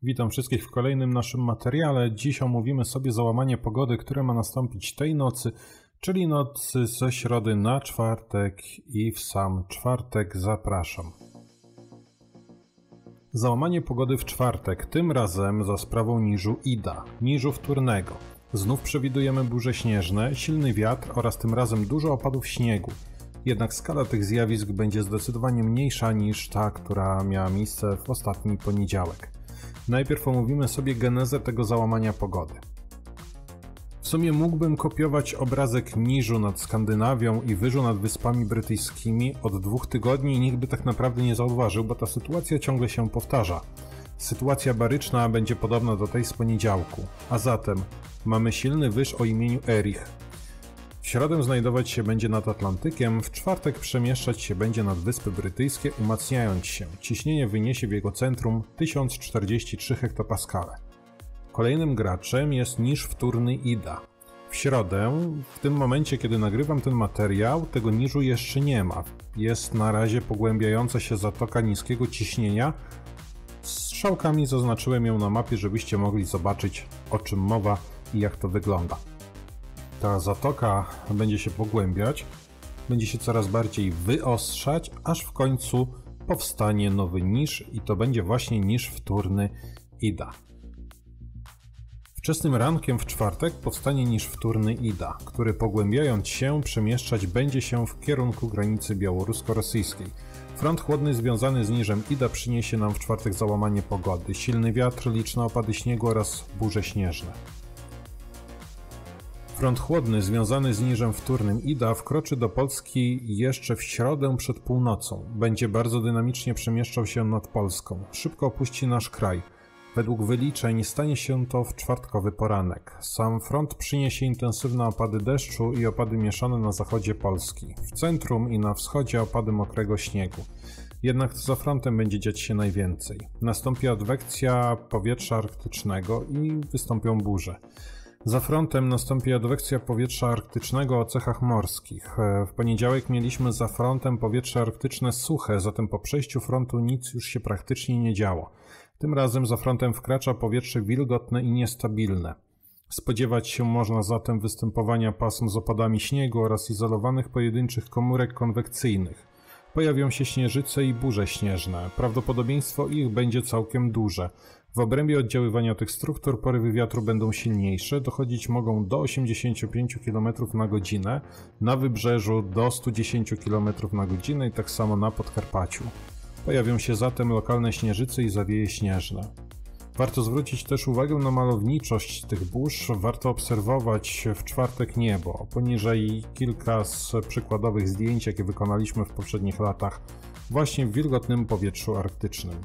Witam wszystkich w kolejnym naszym materiale. Dziś omówimy sobie załamanie pogody, które ma nastąpić tej nocy, czyli nocy ze środy na czwartek i w sam czwartek zapraszam. Załamanie pogody w czwartek, tym razem za sprawą niżu Ida, niżu wtórnego. Znów przewidujemy burze śnieżne, silny wiatr oraz tym razem dużo opadów śniegu. Jednak skala tych zjawisk będzie zdecydowanie mniejsza niż ta, która miała miejsce w ostatni poniedziałek. Najpierw omówimy sobie genezę tego załamania pogody. W sumie mógłbym kopiować obrazek niżu nad Skandynawią i wyżu nad Wyspami Brytyjskimi od 2 tygodni i nikt by tak naprawdę nie zauważył, bo ta sytuacja ciągle się powtarza. Sytuacja baryczna będzie podobna do tej z poniedziałku, a zatem mamy silny wyż o imieniu Erich. W środę znajdować się będzie nad Atlantykiem, w czwartek przemieszczać się będzie nad Wyspy Brytyjskie, umacniając się. Ciśnienie wyniesie w jego centrum 1043 hektopaskale. Kolejnym graczem jest niż wtórny Ida. W środę, w tym momencie kiedy nagrywam ten materiał, tego niżu jeszcze nie ma. Jest na razie pogłębiająca się zatoka niskiego ciśnienia. Strzałkami zaznaczyłem ją na mapie, żebyście mogli zobaczyć, o czym mowa i jak to wygląda. Ta zatoka będzie się pogłębiać, będzie się coraz bardziej wyostrzać, aż w końcu powstanie nowy niż i to będzie właśnie niż wtórny Ida. Wczesnym rankiem w czwartek powstanie niż wtórny Ida, który pogłębiając się przemieszczać będzie się w kierunku granicy białorusko-rosyjskiej. Front chłodny związany z niżem Ida przyniesie nam w czwartek załamanie pogody, silny wiatr, liczne opady śniegu oraz burze śnieżne. Front chłodny związany z niżem wtórnym Ida wkroczy do Polski jeszcze w środę przed północą. Będzie bardzo dynamicznie przemieszczał się nad Polską. Szybko opuści nasz kraj. Według wyliczeń stanie się to w czwartkowy poranek. Sam front przyniesie intensywne opady deszczu i opady mieszane na zachodzie Polski. W centrum i na wschodzie opady mokrego śniegu. Jednak za frontem będzie dziać się najwięcej. Nastąpi adwekcja powietrza arktycznego i wystąpią burze. Za frontem nastąpi adwekcja powietrza arktycznego o cechach morskich. W poniedziałek mieliśmy za frontem powietrze arktyczne suche, zatem po przejściu frontu nic już się praktycznie nie działo. Tym razem za frontem wkracza powietrze wilgotne i niestabilne. Spodziewać się można zatem występowania pasm z opadami śniegu oraz izolowanych pojedynczych komórek konwekcyjnych. Pojawią się śnieżyce i burze śnieżne. Prawdopodobieństwo ich będzie całkiem duże. W obrębie oddziaływania tych struktur porywy wiatru będą silniejsze, dochodzić mogą do 85 km na godzinę, na wybrzeżu do 110 km na godzinę i tak samo na Podkarpaciu. Pojawią się zatem lokalne śnieżyce i zawieje śnieżne. Warto zwrócić też uwagę na malowniczość tych burz, warto obserwować w czwartek niebo. Poniżej kilka z przykładowych zdjęć, jakie wykonaliśmy w poprzednich latach, właśnie w wilgotnym powietrzu arktycznym.